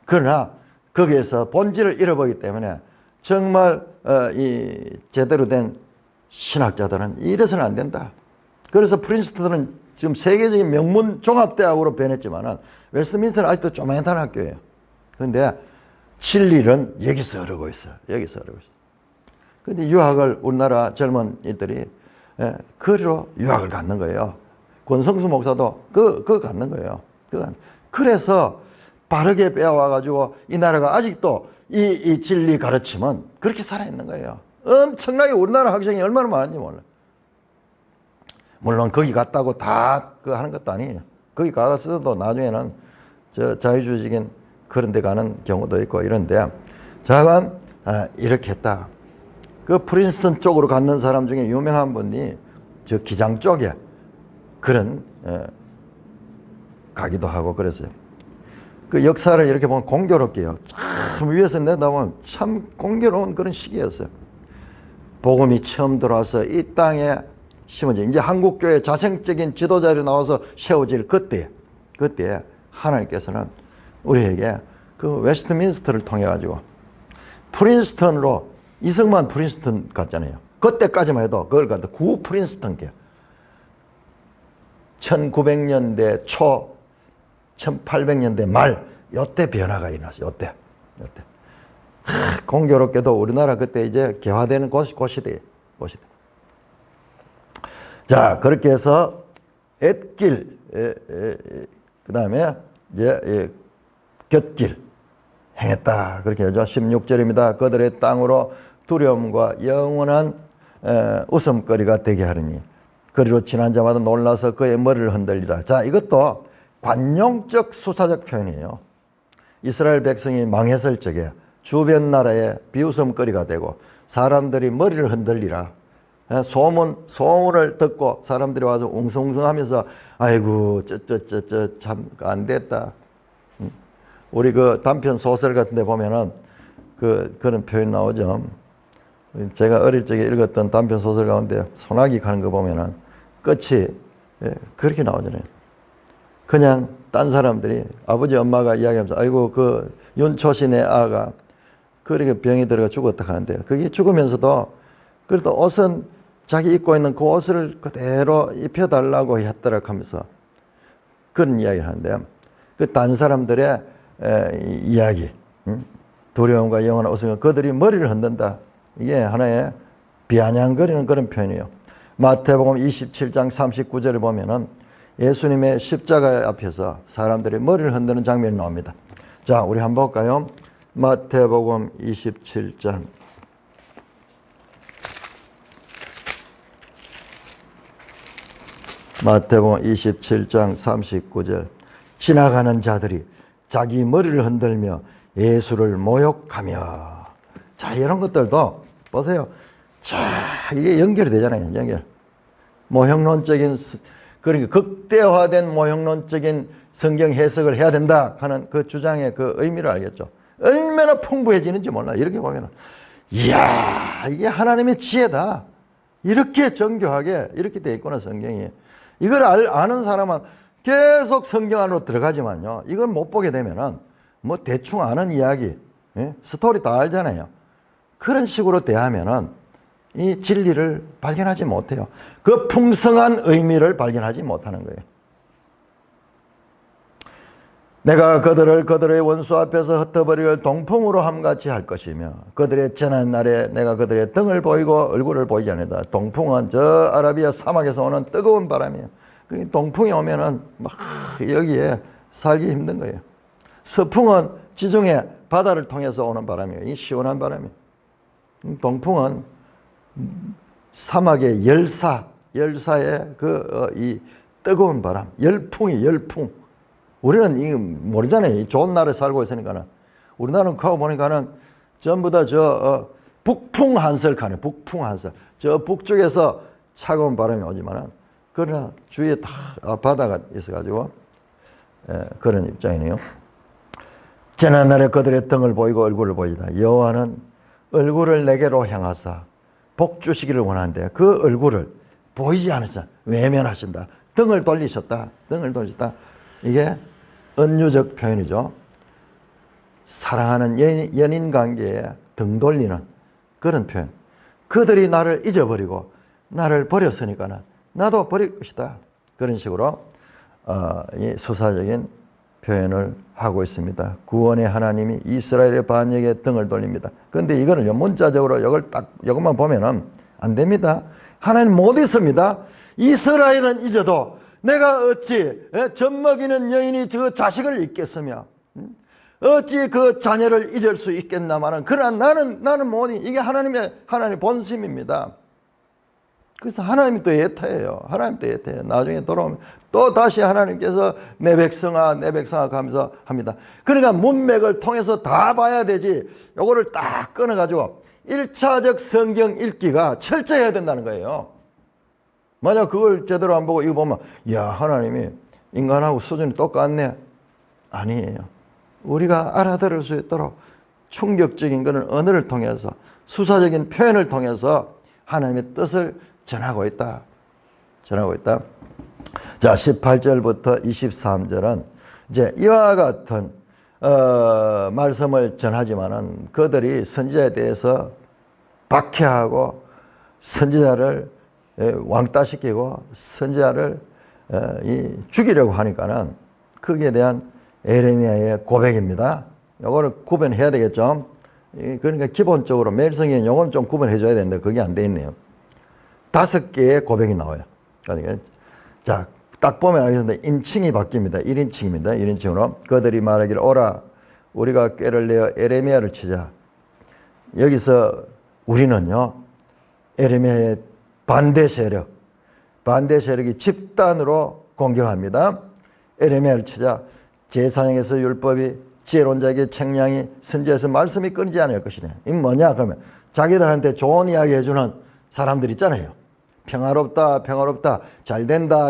그러나 거기에서 본질을 잃어버리기 때문에 정말 이 제대로 된 신학자들은 이래서는 안 된다. 그래서 프린스턴은 지금 세계적인 명문 종합대학으로 변했지만은 웨스트민스터는 아직도 조그만한 학교예요. 그런데 진리는 여기서 흐르고 있어요. 여기서 흐르고 있어요. 그런데 유학을 우리나라 젊은이들이 그리로 유학을 갖는 거예요. 권성수 목사도 그거 갖는 거예요. 그래서 바르게 빼와가지고 이 나라가 아직도 이 진리 가르침은 그렇게 살아있는 거예요. 엄청나게 우리나라 학생이 얼마나 많은지 몰라. 물론 거기 갔다고 다 하는 것도 아니에요. 거기 가서도 나중에는 저 자유주의적인 그런 데 가는 경우도 있고 이런데, 자관 이렇게 했다. 그 프린스턴 쪽으로 갔는 사람 중에 유명한 분이 저 기장 쪽에 그런 가기도 하고 그랬어요. 그 역사를 이렇게 보면 공교롭게요. 참 위에서 내다보면 참 공교로운 그런 시기였어요. 복음이 처음 들어와서 이 땅에 심어진, 이제 한국교회 자생적인 지도자로 나와서 세워질 그때 하나님께서는 우리에게 그 웨스트민스터를 통해 가지고 프린스턴으로, 이승만 프린스턴 갔잖아요. 그때까지만 해도 그걸 갖다 구 프린스턴께 1900년대 초 1800년대 말 요때 변화가 일어났어요. 요때. 공교롭게도 우리나라 그때 이제 개화되는 곳이대. 자, 그렇게 해서 앳길, 그 다음에 이제 곁길 행했다. 그렇게 하죠. 16절입니다. 그들의 땅으로 두려움과 영원한 웃음거리가 되게 하리니 그리로 지난 자마다 놀라서 그의 머리를 흔들리라. 자, 이것도 관용적 수사적 표현이에요. 이스라엘 백성이 망했을 적에 주변 나라에 비웃음거리가 되고 사람들이 머리를 흔들리라. 소문을 듣고 사람들이 와서 웅성웅성하면서 아이고 참 안 됐다. 우리 그 단편 소설 같은 데 보면은 그런 표현 나오죠. 제가 어릴 적에 읽었던 단편 소설 가운데 소나기 가는 거 보면은 끝이 그렇게 나오잖아요. 그냥 딴 사람들이 아버지 엄마가 이야기하면서 아이고 그 윤초시 내 아가 그렇게 병이 들어가 죽었다 하는데요. 그게 죽으면서도 그래도 옷은 자기 입고 있는 그 옷을 그대로 입혀달라고 했더라 하면서 그런 이야기를 하는데요. 그 딴 사람들의 이야기, 두려움과 영원한 웃음, 그들이 머리를 흔든다. 이게 하나의 비아냥거리는 그런 표현이에요. 마태복음 27장 39절을 보면은 예수님의 십자가 앞에서 사람들이 머리를 흔드는 장면이 나옵니다. 자, 우리 한번 볼까요? 마태복음 27장 39절. 지나가는 자들이 자기 머리를 흔들며 예수를 모욕하며. 자, 이런 것들도 보세요. 자, 이게 연결이 되잖아요. 연결. 모형론적인, 그러니까 극대화된 모형론적인 성경 해석을 해야 된다 하는 그 주장의 그 의미를 알겠죠. 얼마나 풍부해지는지 몰라. 이렇게 보면은, 이야, 이게 하나님의 지혜다. 이렇게 정교하게 이렇게 돼 있구나, 성경이. 이걸 아는 사람은 계속 성경 안으로 들어가지만요. 이걸 못 보게 되면은 뭐 대충 아는 이야기, 스토리 다 알잖아요. 그런 식으로 대하면은 이 진리를 발견하지 못해요. 그 풍성한 의미를 발견하지 못하는 거예요. 내가 그들의 원수 앞에서 흩어버리를 동풍으로 함같이 할 것이며 그들의 전한 날에 내가 그들의 등을 보이고 얼굴을 보이지 않는다. 동풍은 저 아라비아 사막에서 오는 뜨거운 바람이에요. 동풍이 오면은 막 여기에 살기 힘든 거예요. 서풍은 지중해 바다를 통해서 오는 바람이에요. 이 시원한 바람이에요. 동풍은 사막의 열사의 이 뜨거운 바람, 열풍. 우리는 이 모르잖아요. 이 좋은 나라에 살고 있으니까는. 우리나라는 가고 보니까는 전부 다 북풍 한설 가네. 북풍 한설. 저 북쪽에서 차가운 바람이 오지만은 그러나 주위에 다 바다가 있어가지고 그런 입장이네요. 지난날에 그들의 등을 보이고 얼굴을 보이다. 여호와는 얼굴을 내게로 향하사 복 주시기를 원하는데 그 얼굴을 보이지 않으사 외면하신다. 등을 돌리셨다. 이게 은유적 표현이죠. 사랑하는 연인 관계에 등 돌리는 그런 표현. 그들이 나를 잊어버리고 나를 버렸으니까 나도 버릴 것이다. 그런 식으로 이 수사적인 표현을 하고 있습니다. 구원의 하나님이 이스라엘의 반역에 등을 돌립니다. 그런데 이거를 문자적으로 이것만 보면은 안 됩니다. 하나님 못 있습니다. 이스라엘은 잊어도 내가 어찌 젖먹이는 여인이 저 자식을 잊겠으며 어찌 그 자녀를 잊을 수 있겠나마는 그러나 나는 뭐니 이게 하나님의 본심입니다. 그래서 하나님이 또 애타해요. 나중에 돌아오면 또 다시 하나님께서 내 백성아 하면서 합니다. 그러니까 문맥을 통해서 다 봐야 되지. 요거를 딱 끊어가지고 1차적 성경 읽기가 철저해야 된다는 거예요. 만약 그걸 제대로 안 보고 이거 보면 야, 하나님이 인간하고 수준이 똑같네. 아니에요. 우리가 알아들을 수 있도록 충격적인 그런 언어를 통해서 수사적인 표현을 통해서 하나님의 뜻을 전하고 있다. 자, 18절부터 23절은 이제 이와 같은 말씀을 전하지만은 그들이 선지자에 대해서 박해하고 선지자를 왕따시키고 선지자를 죽이려고 하니까는 거기에 대한 에레미야의 고백입니다. 이거를 구분해야 되겠죠. 그러니까 기본적으로 매일성경 요거는 좀 구분해 줘야 되는데 그게 안 돼 있네요. 5개의 고백이 나와요. 그러니까 자, 딱 보면 알겠는데 인칭이 바뀝니다. 1인칭입니다. 1인칭으로 그들이 말하기를 오라 우리가 꾀를 내어 에레미야를 치자. 여기서 우리는요 에레미야의 반대 세력이 집단으로 공격합니다. 에레미야를 치자. 제4장에서 율법이 지혜로운 자에게 책량이 선지자에서 말씀이 끊이지 않을 것이네. 이 뭐냐 그러면 자기들한테 좋은 이야기 해주는 사람들 있잖아요. 평화롭다 잘된다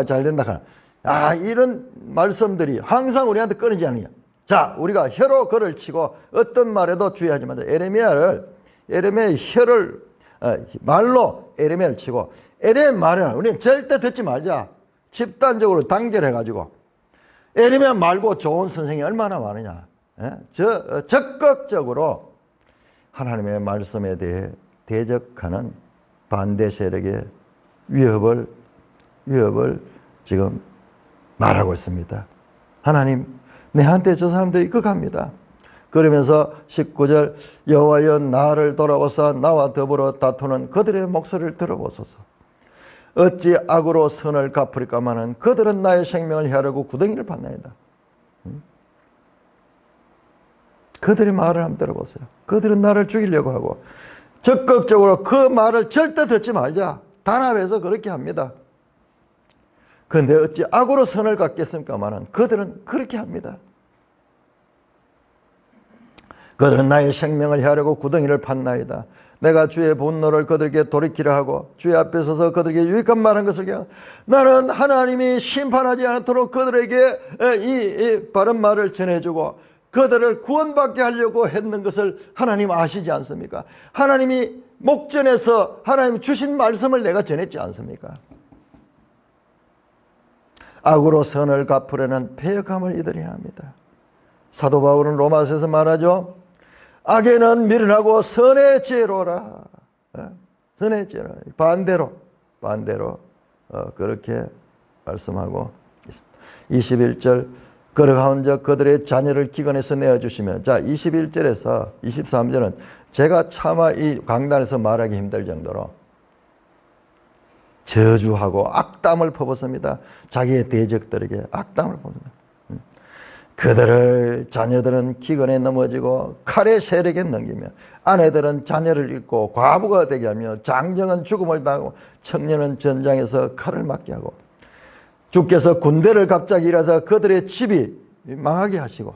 이런 말씀들이 항상 우리한테 끊이지 않느냐. 자, 우리가 혀로 글을 치고 어떤 말에도 주의하지 말자. 에레미야의 혀를 말로 에레미야를 치고 에레미야 말은 우리는 절대 듣지 말자. 집단적으로 단결해가지고 예레미야 말고 좋은 선생이 얼마나 많으냐. 적극적으로 하나님의 말씀에 대해 대적하는 반대 세력의 위협을 지금 말하고 있습니다. 하나님, 내한테 저 사람들이 극합니다. 그러면서 19절 여호와여 나를 돌아보사 나와 더불어 다투는 그들의 목소리를 들어보소서. 어찌 악으로 선을 갚으리까마는 그들은 나의 생명을 해하려고 구덩이를 팠나이다. 그들의 말을 한번 들어보세요. 그들은 나를 죽이려고 하고 적극적으로 그 말을 절대 듣지 말자. 단합해서 그렇게 합니다. 그런데 어찌 악으로 선을 갚겠습니까마는 그들은 그렇게 합니다. 그들은 나의 생명을 해하려고 구덩이를 팠나이다. 내가 주의 분노를 그들에게 돌이키려 하고 주의 앞에 서서 그들에게 유익한 말한 것을 기억. 나는 하나님이 심판하지 않도록 그들에게 이 바른 말을 전해주고 그들을 구원받게 하려고 했는 것을 하나님 아시지 않습니까? 하나님이 목전에서 하나님 주신 말씀을 내가 전했지 않습니까? 악으로 선을 갚으려는 패역함을 이들이 합니다. 사도 바울은 로마서에서 말하죠. 악에는 미련하고 선의 지혜로라. 선의 지혜로. 반대로 그렇게 말씀하고 있습니다. 21절 걸어가온즉 그들의 자녀를 기근에서 내어주시며. 자, 21절에서 23절은 제가 차마 이 강단에서 말하기 힘들 정도로 저주하고 악담을 퍼붓습니다. 자기의 대적들에게 악담을 퍼붓습니다. 그들을 자녀들은 기근에 넘어지고 칼의 세력에 넘기며 아내들은 자녀를 잃고 과부가 되게 하며 장정은 죽음을 당하고 청년은 전장에서 칼을 맞게 하고 주께서 군대를 갑자기 일하사 그들의 집이 망하게 하시고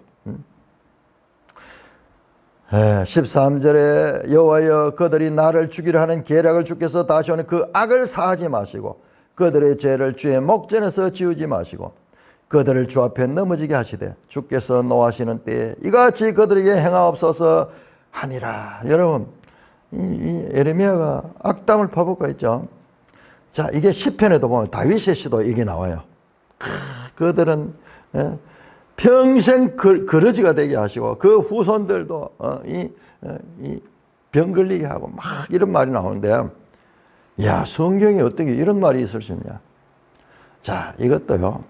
13절에 여호와여 그들이 나를 죽이려 하는 계략을 주께서 다시 오는 그 악을 사하지 마시고 그들의 죄를 주의 목전에서 지우지 마시고 그들을 주 앞에 넘어지게 하시되 주께서 노하시는 때에 이같이 그들에게 행하옵소서 하니라. 여러분 이 예레미야가 악담을 퍼붓고 있죠. 자, 이게 시편에도 보면 다윗의 시도 이게 나와요. 그들은 평생 거러지가 되게 하시고 그 후손들도 병 걸리게 하고 막 이런 말이 나오는데 야, 성경에 어떻게 이런 말이 있을 수 있냐. 자, 이것도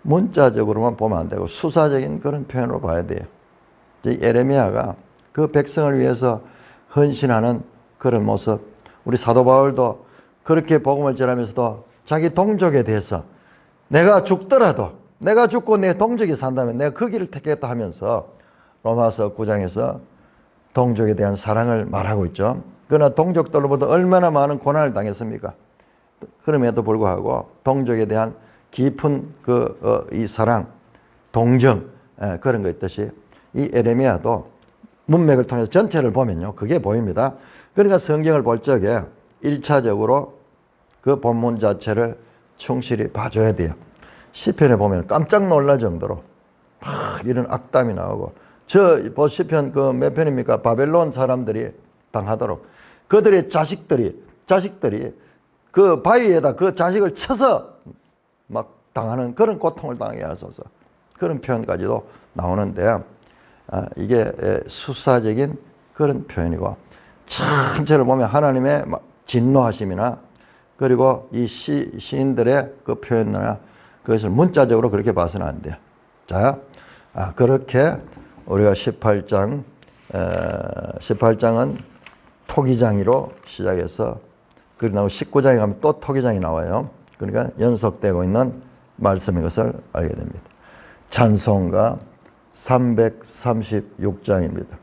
문자적으로만 보면 안 되고 수사적인 그런 표현으로 봐야 돼요. 예레미야가 그 백성을 위해서 헌신하는 그런 모습, 우리 사도 바울도 그렇게 복음을 전하면서도 자기 동족에 대해서 내가 죽더라도 내가 죽고 내 동족이 산다면 내가 그 길을 택했다 하면서 로마서 9장에서 동족에 대한 사랑을 말하고 있죠. 그러나 동족들로부터 얼마나 많은 고난을 당했습니까? 그럼에도 불구하고 동족에 대한 깊은 이 사랑, 동정 그런 거 있듯이 이 예레미야도 문맥을 통해서 전체를 보면요 그게 보입니다. 그러니까 성경을 볼 적에 1차적으로 그 본문 자체를 충실히 봐줘야 돼요. 시편에 보면 깜짝 놀랄 정도로 막 이런 악담이 나오고 저 시편 그 몇 편입니까? 바벨론 사람들이 당하도록 그들의 자식들이 그 바위에다 그 자식을 쳐서 막 당하는 그런 고통을 당하게 하소서 그런 표현까지도 나오는데 이게 수사적인 그런 표현이고 전체를 보면 하나님의 진노하심이나 그리고 이 시인들의 그 표현이나 그것을 문자적으로 그렇게 봐서는 안 돼요. 자, 그렇게 우리가 18장은 토기장이로 시작해서 그리고 나오고 19장에 가면 또 토기장이 나와요. 그러니까 연속되고 있는 말씀인 것을 알게 됩니다. 찬송가 336장입니다.